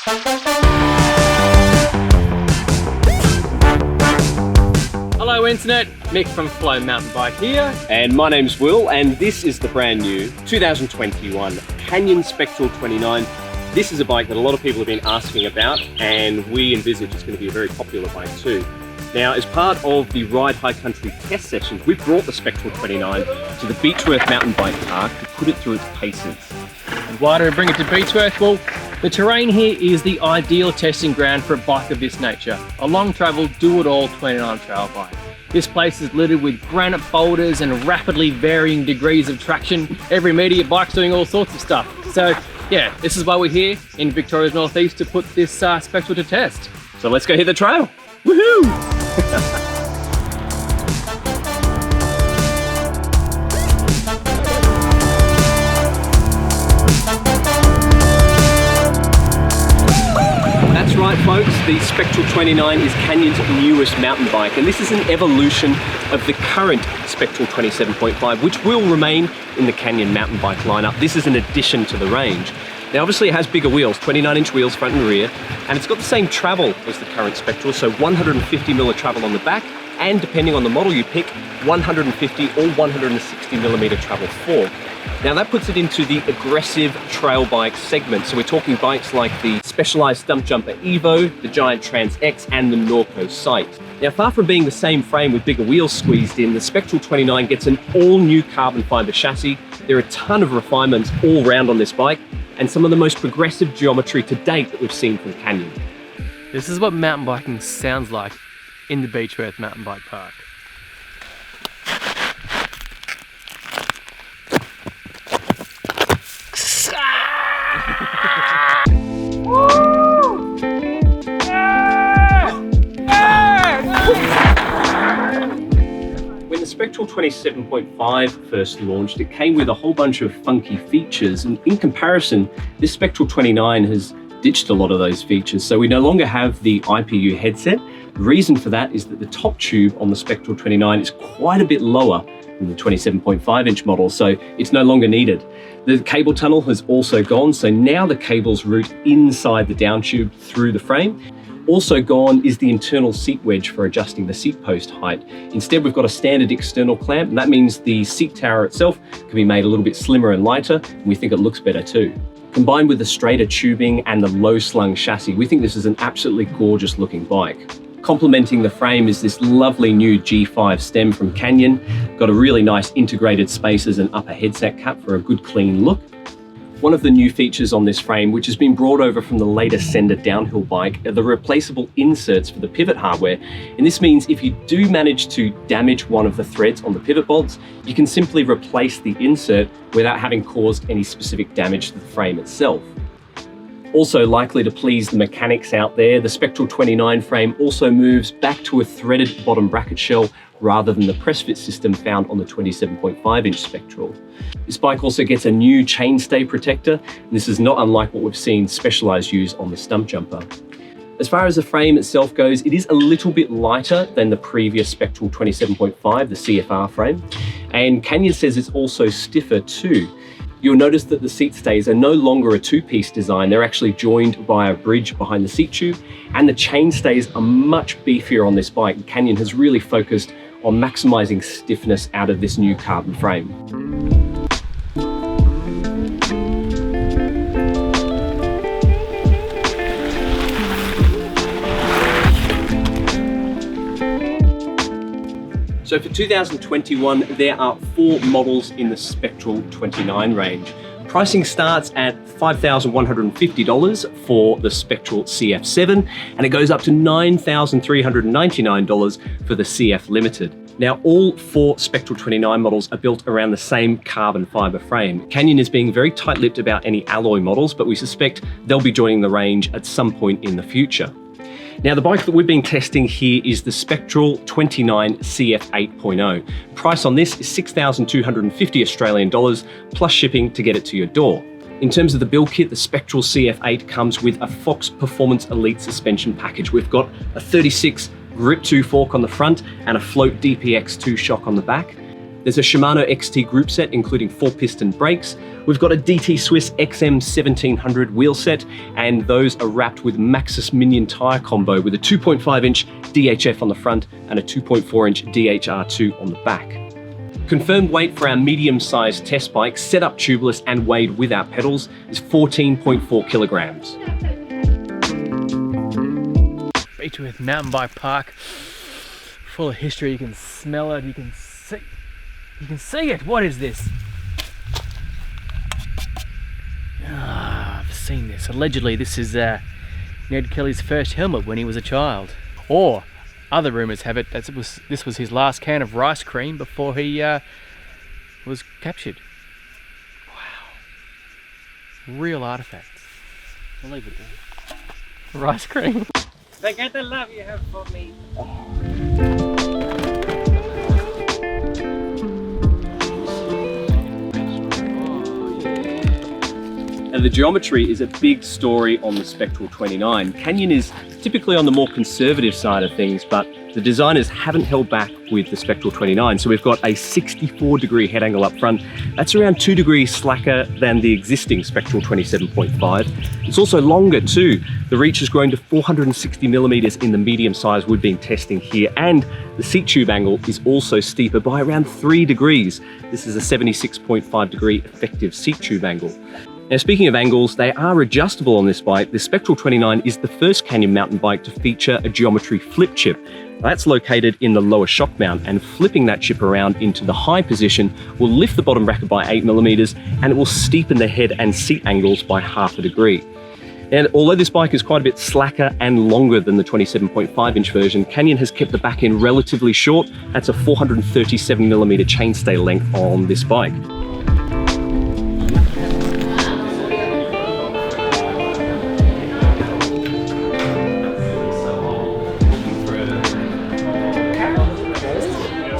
Hello Internet, Mick from Flow Mountain Bike here. And my name's Will, and this is the brand new 2021 Canyon Spectral 29. This is a bike that a lot of people have been asking about, and we envisage it's going to be a very popular bike too. Now, as part of the Ride High Country test sessions, we brought the Spectral 29 to the Beechworth mountain bike park to put it through its paces. And why do we bring it to Beechworth? Well, the terrain here is the ideal testing ground for a bike of this nature. A long travel, do-it-all 29 trail bike. This place is littered with granite boulders and rapidly varying degrees of traction. Every meter your bike's doing all sorts of stuff. So yeah, this is why we're here in Victoria's Northeast to put this Spectral to test. So let's go hit the trail. Woohoo! That's right folks, the Spectral 29 is Canyon's newest mountain bike, and this is an evolution of the current Spectral 27.5, which will remain in the Canyon mountain bike lineup. This is an addition to the range. Now obviously it has bigger wheels, 29-inch wheels front and rear, and it's got the same travel as the current Spectral, so 150mm of travel on the back, and depending on the model you pick, 150 or 160mm travel fork. Now that puts it into the aggressive trail bike segment, so we're talking bikes like the Specialized Stump Jumper Evo, the Giant Trans X, and the Norco Sight. Now far from being the same frame with bigger wheels squeezed in, the Spectral 29 gets an all-new carbon fiber chassis. There are a ton of refinements all round on this bike, and some of the most progressive geometry to date that we've seen from Canyon. This is what mountain biking sounds like in the Beechworth mountain bike park. When the Spectral 27.5 first launched, it came with a whole bunch of funky features, and in comparison, this Spectral 29 has ditched a lot of those features, so we no longer have the IPU headset. The reason for that is that the top tube on the Spectral 29 is quite a bit lower than the 27.5-inch model, so it's no longer needed. The cable tunnel has also gone, so now the cables route inside the down tube through the frame. Also gone is the internal seat wedge for adjusting the seat post height. Instead, we've got a standard external clamp, and that means the seat tower itself can be made a little bit slimmer and lighter, and we think it looks better too. Combined with the straighter tubing and the low-slung chassis, we think this is an absolutely gorgeous looking bike. Complementing the frame is this lovely new G5 stem from Canyon. Got a really nice integrated spacers and upper headset cap for a good clean look. One of the new features on this frame, which has been brought over from the latest Sender downhill bike, are the replaceable inserts for the pivot hardware. And this means if you do manage to damage one of the threads on the pivot bolts, you can simply replace the insert without having caused any specific damage to the frame itself. Also likely to please the mechanics out there, the Spectral 29 frame also moves back to a threaded bottom bracket shell rather than the press fit system found on the 27.5-inch Spectral. This bike also gets a new chainstay protector, and this is not unlike what we've seen Specialized use on the Stump Jumper. As far as the frame itself goes, it is a little bit lighter than the previous Spectral 27.5, the CFR frame, and Canyon says it's also stiffer too. You'll notice that the seat stays are no longer a two-piece design, they're actually joined by a bridge behind the seat tube, and the chain stays are much beefier on this bike. Canyon has really focused on maximizing stiffness out of this new carbon frame. So for 2021, there are 4 models in the Spectral 29 range. Pricing starts at $5,150 for the Spectral CF7, and it goes up to $9,399 for the CF Limited. Now, all 4 Spectral 29 models are built around the same carbon fiber frame. Canyon is being very tight-lipped about any alloy models, but we suspect they'll be joining the range at some point in the future. Now, the bike that we've been testing here is the Spectral 29 CF 8.0. Price on this is $6,250 Australian dollars plus shipping to get it to your door. In terms of the build kit, the Spectral CF8 comes with a Fox Performance Elite suspension package. We've got a 36 Grip 2 fork on the front and a Float DPX2 shock on the back. There's a Shimano XT group set, including 4-piston brakes. We've got a DT Swiss XM 1700 wheel set, and those are wrapped with Maxxis Minion tyre combo with a 2.5-inch DHF on the front and a 2.4-inch DHR2 on the back. Confirmed weight for our medium-sized test bike, set up tubeless and weighed without pedals, is 14.4 kilograms. Beechworth Mountain Bike Park, full of history. You can smell it, you can see it. What is this? I've seen this. Allegedly, this is Ned Kelley's first helmet when he was a child. Or, other rumours have it that this was his last can of rice cream before he was captured. Wow. Real artefacts. I'll leave it there. Rice cream. Forget the love you have for me. And the geometry is a big story on the Spectral 29. Canyon is typically on the more conservative side of things, but the designers haven't held back with the Spectral 29. So we've got a 64-degree head angle up front. That's around 2 degrees slacker than the existing Spectral 27.5. It's also longer too. The reach has grown to 460 millimeters in the medium size we've been testing here, and the seat tube angle is also steeper by around 3 degrees. This is a 76.5 degree effective seat tube angle. Now, speaking of angles, they are adjustable on this bike. The Spectral 29 is the first Canyon mountain bike to feature a geometry flip chip. That's located in the lower shock mount, and flipping that chip around into the high position will lift the bottom bracket by 8 millimeters, and it will steepen the head and seat angles by ½ a degree. And although this bike is quite a bit slacker and longer than the 27.5-inch version, Canyon has kept the back end relatively short. That's a 437 millimeter chainstay length on this bike.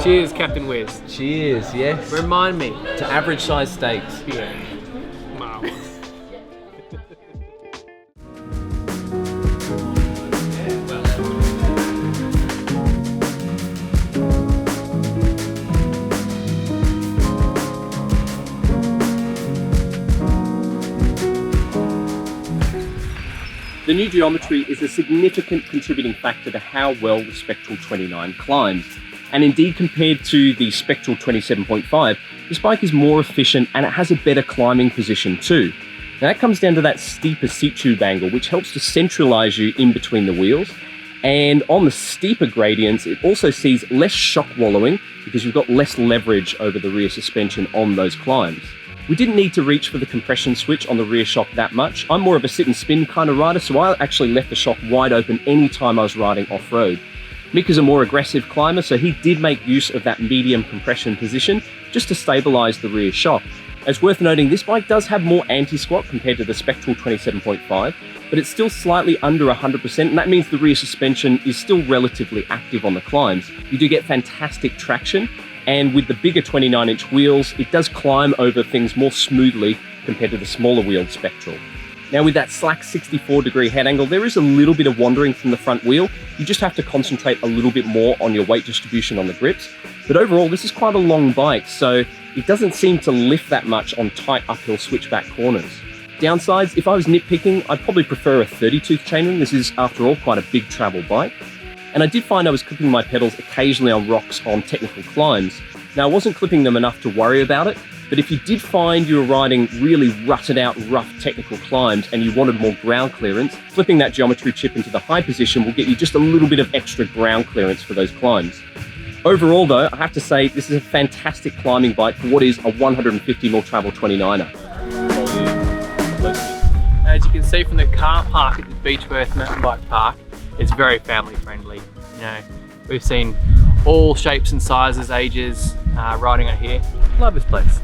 Cheers, Captain Wes. Cheers, yes. Remind me. To average size steaks. Yeah. Marvelous. The new geometry is a significant contributing factor to how well the Spectral 29 climbs. And indeed, compared to the Spectral 27.5, this bike is more efficient and it has a better climbing position too. Now that comes down to that steeper seat tube angle, which helps to centralize you in between the wheels. And on the steeper gradients, it also sees less shock wallowing because you've got less leverage over the rear suspension on those climbs. We didn't need to reach for the compression switch on the rear shock that much. I'm more of a sit and spin kind of rider, so I actually left the shock wide open anytime I was riding off-road. Mick is a more aggressive climber, so he did make use of that medium compression position just to stabilize the rear shock. It's worth noting this bike does have more anti-squat compared to the Spectral 27.5, but it's still slightly under 100%, and that means the rear suspension is still relatively active on the climbs. You do get fantastic traction, and with the bigger 29-inch wheels, it does climb over things more smoothly compared to the smaller wheeled Spectral. Now with that slack 64-degree head angle, there is a little bit of wandering from the front wheel. You just have to concentrate a little bit more on your weight distribution on the grips. But overall, this is quite a long bike, so it doesn't seem to lift that much on tight uphill switchback corners. Downsides, if I was nitpicking, I'd probably prefer a 30-tooth chainring. This is, after all, quite a big travel bike. And I did find I was clipping my pedals occasionally on rocks on technical climbs. Now, I wasn't clipping them enough to worry about it, but if you did find you were riding really rutted out, rough technical climbs and you wanted more ground clearance, flipping that geometry chip into the high position will get you just a little bit of extra ground clearance for those climbs. Overall though, I have to say this is a fantastic climbing bike for what is a 150mm travel 29er. As you can see from the car park at the Beechworth Mountain Bike Park, it's very family friendly. You know, we've seen all shapes and sizes, ages riding on here. Love this place.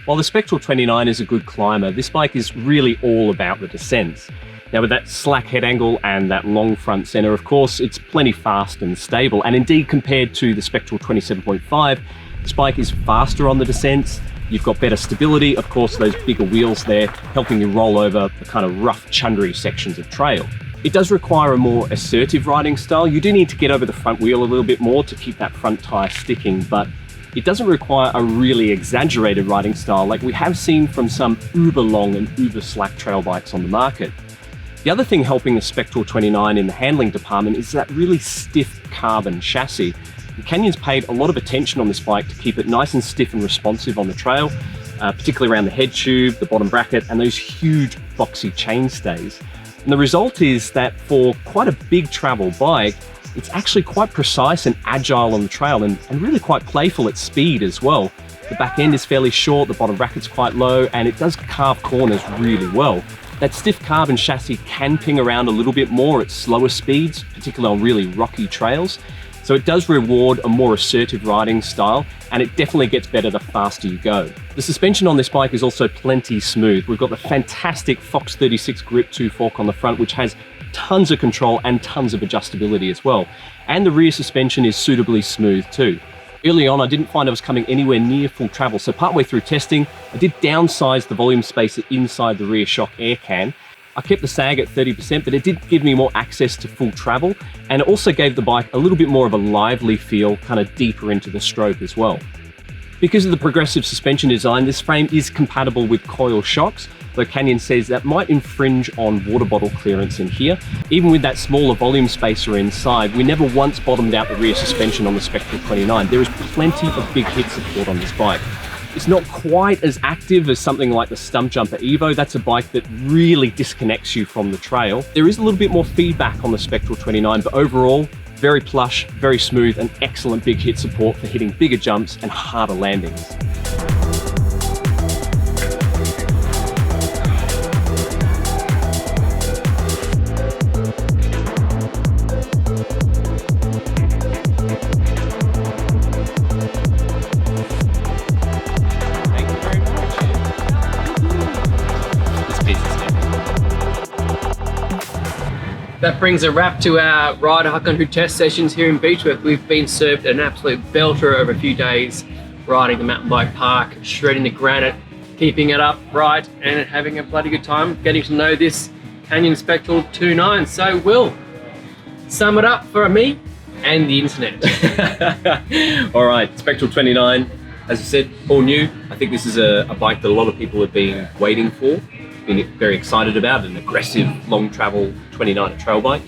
While the Spectral 29 is a good climber, this bike is really all about the descents. Now with that slack head angle and that long front center, of course, it's plenty fast and stable. And indeed, compared to the Spectral 27.5, this bike is faster on the descents. You've got better stability, of course, those bigger wheels there, helping you roll over the kind of rough, chundery sections of trail. It does require a more assertive riding style. You do need to get over the front wheel a little bit more to keep that front tyre sticking, but it doesn't require a really exaggerated riding style like we have seen from some uber long and uber slack trail bikes on the market. The other thing helping the Spectral 29 in the handling department is that really stiff carbon chassis. And Canyon's paid a lot of attention on this bike to keep it nice and stiff and responsive on the trail, particularly around the head tube, the bottom bracket, and those huge boxy chainstays. And the result is that for quite a big travel bike, it's actually quite precise and agile on the trail and really quite playful at speed as well. The back end is fairly short, the bottom bracket's quite low, and it does carve corners really well. That stiff carbon chassis can ping around a little bit more at slower speeds, particularly on really rocky trails. So it does reward a more assertive riding style, and it definitely gets better the faster you go. The suspension on this bike is also plenty smooth. We've got the fantastic Fox 36 Grip 2 fork on the front, which has tons of control and tons of adjustability as well. And the rear suspension is suitably smooth too. Early on, I didn't find I was coming anywhere near full travel, so partway through testing, I did downsize the volume spacer inside the rear shock air can. I kept the sag at 30%, but it did give me more access to full travel, and it also gave the bike a little bit more of a lively feel, kind of deeper into the stroke as well. Because of the progressive suspension design, this frame is compatible with coil shocks, though Canyon says that might infringe on water bottle clearance in here. Even with that smaller volume spacer inside, we never once bottomed out the rear suspension on the Spectral 29. There is plenty of big hit support on this bike. It's not quite as active as something like the Stump Jumper Evo. That's a bike that really disconnects you from the trail. There is a little bit more feedback on the Spectral 29, but overall, very plush, very smooth, and excellent big hit support for hitting bigger jumps and harder landings. That brings a wrap to our Rider High Country test sessions here in Beechworth. We've been served an absolute belter over a few days, riding the mountain bike park, shredding the Granite, keeping it up right, and having a bloody good time getting to know this Canyon Spectral 29. So Will, sum it up for me and the internet. All right, Spectral 29, as I said, all new. I think this is a bike that a lot of people have been waiting for, been very excited about, an aggressive long travel 29 trail bike.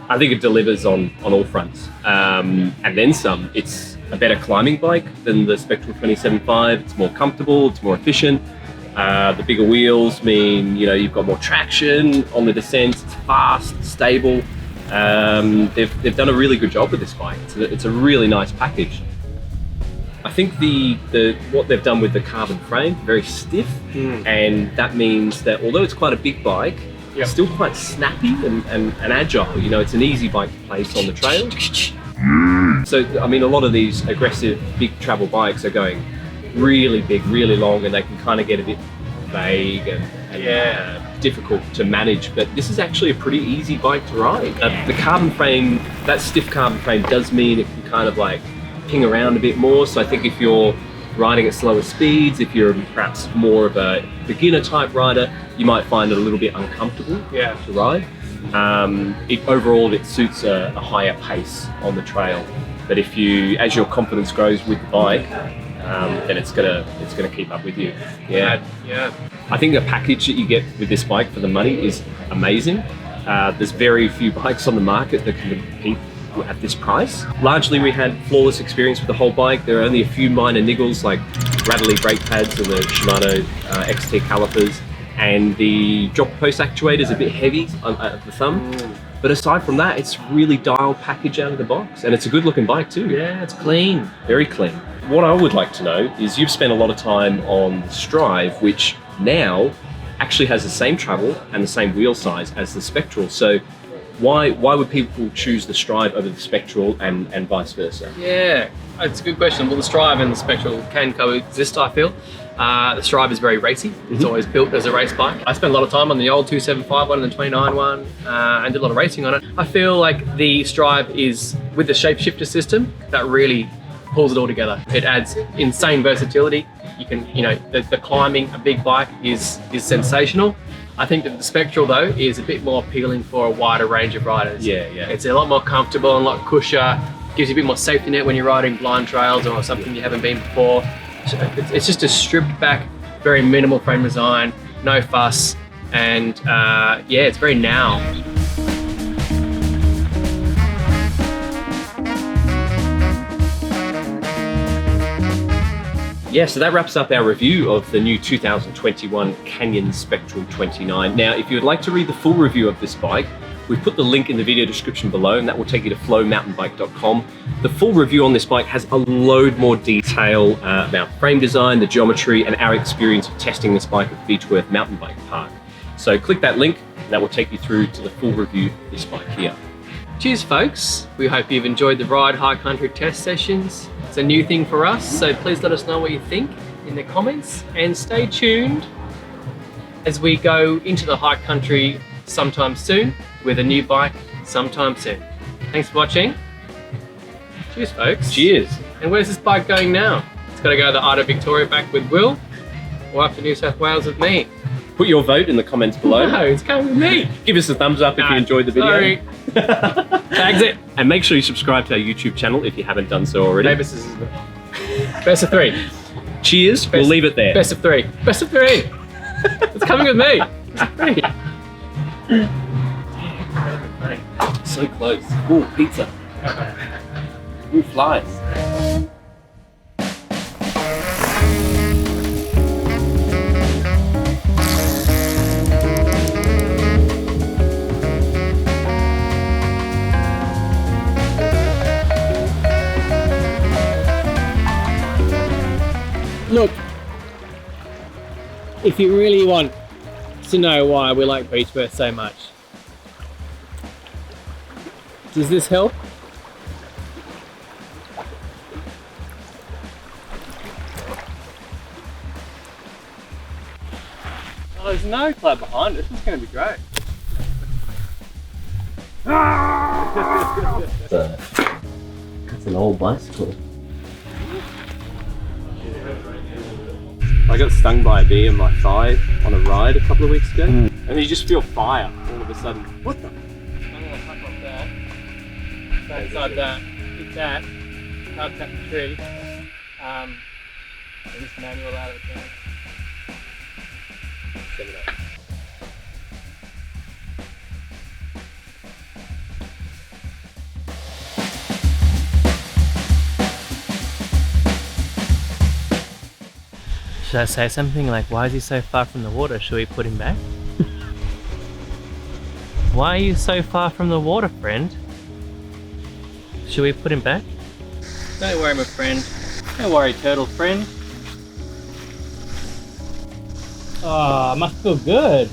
I think it delivers on all fronts, and then some. It's a better climbing bike than the Spectral 27.5. It's more comfortable, it's more efficient. The bigger wheels mean, you know, you've got more traction on the descents. It's fast, stable. They've done a really good job with this bike. It's a really nice package. I think what they've done with the carbon frame, very stiff, and that means that although it's quite a big bike, it's still quite snappy and agile. You know, it's an easy bike to place on the trail. So, I mean, a lot of these aggressive big travel bikes are going really big, really long, and they can kind of get a bit vague and difficult to manage. But this is actually a pretty easy bike to ride. The carbon frame, that stiff carbon frame, does mean it can kind of like ping around a bit more. So I think if you're riding at slower speeds, if you're perhaps more of a beginner type rider, you might find it a little bit uncomfortable to ride. Overall, it suits a higher pace on the trail. But as your confidence grows with the bike, then it's gonna keep up with you. Yeah. I think the package that you get with this bike for the money is amazing. There's very few bikes on the market that can compete at this price. Largely, we had flawless experience with the whole bike. There are only a few minor niggles like rattly brake pads and the Shimano XT calipers, and the drop post actuator is a bit heavy at the thumb. But aside from that, it's really dialed package out of the box, and it's a good looking bike too. Yeah, it's clean. Very clean. What I would like to know is you've spent a lot of time on the Strive, which now actually has the same travel and the same wheel size as the Spectral. So why would people choose the Strive over the Spectral and vice versa? Yeah, it's a good question. Well, the Strive and the Spectral can coexist, I feel. The Strive is very racy. It's always built as a race bike. I spent a lot of time on the old 275 one and the 29 one and did a lot of racing on it. I feel like the Strive is, with the shapeshifter system, that really pulls it all together. It adds insane versatility. You can, the climbing a big bike is sensational. I think that the Spectral though is a bit more appealing for a wider range of riders. Yeah. It's a lot more comfortable and a lot cushier. Gives you a bit more safety net when you're riding blind trails or something you haven't been before. So it's just a stripped back, very minimal frame design, no fuss, and yeah, it's very now. Yeah, so that wraps up our review of the new 2021 Canyon Spectral 29. Now, if you would like to read the full review of this bike, we've put the link in the video description below, and that will take you to flowmountainbike.com. The full review on this bike has a load more detail about frame design, the geometry, and our experience of testing this bike at Beechworth Mountain Bike Park. So click that link, and that will take you through to the full review of this bike here. Cheers folks, we hope you've enjoyed the Ride High Country test sessions. It's a new thing for us, so please let us know what you think in the comments, and stay tuned as we go into the high country sometime soon with a new bike sometime soon. Thanks for watching. Cheers folks. Cheers. And where's this bike going now? It's got to go to the Ida Victoria back with Will, or up to New South Wales with me. Put your vote in the comments below. No, it's coming with me. Give us a thumbs up if you enjoyed the video. Sorry. Tags it. And make sure you subscribe to our YouTube channel if you haven't done so already. Maybe this is best of three. Cheers. We'll leave it there. Best of three. Best of three. It's coming with me. Best of three. So close. Ooh, pizza. Ooh, flies. Look, if you really want to know why we like Beechworth so much, does this help? Oh, there's no club behind it. This is going to be great. That's an old bicycle. I got stung by a bee in my thigh on a ride a couple of weeks ago, and you just feel fire all of a sudden. What the? I'm gonna tuck off that. Go inside that. Hit that. Can't tap the tree. And just manual out of the thing. Set it up. Should I say something like, why is he so far from the water? Should we put him back? Why are you so far from the water, friend? Should we put him back? Don't worry, my friend. Don't worry, turtle friend. Oh, it must feel good.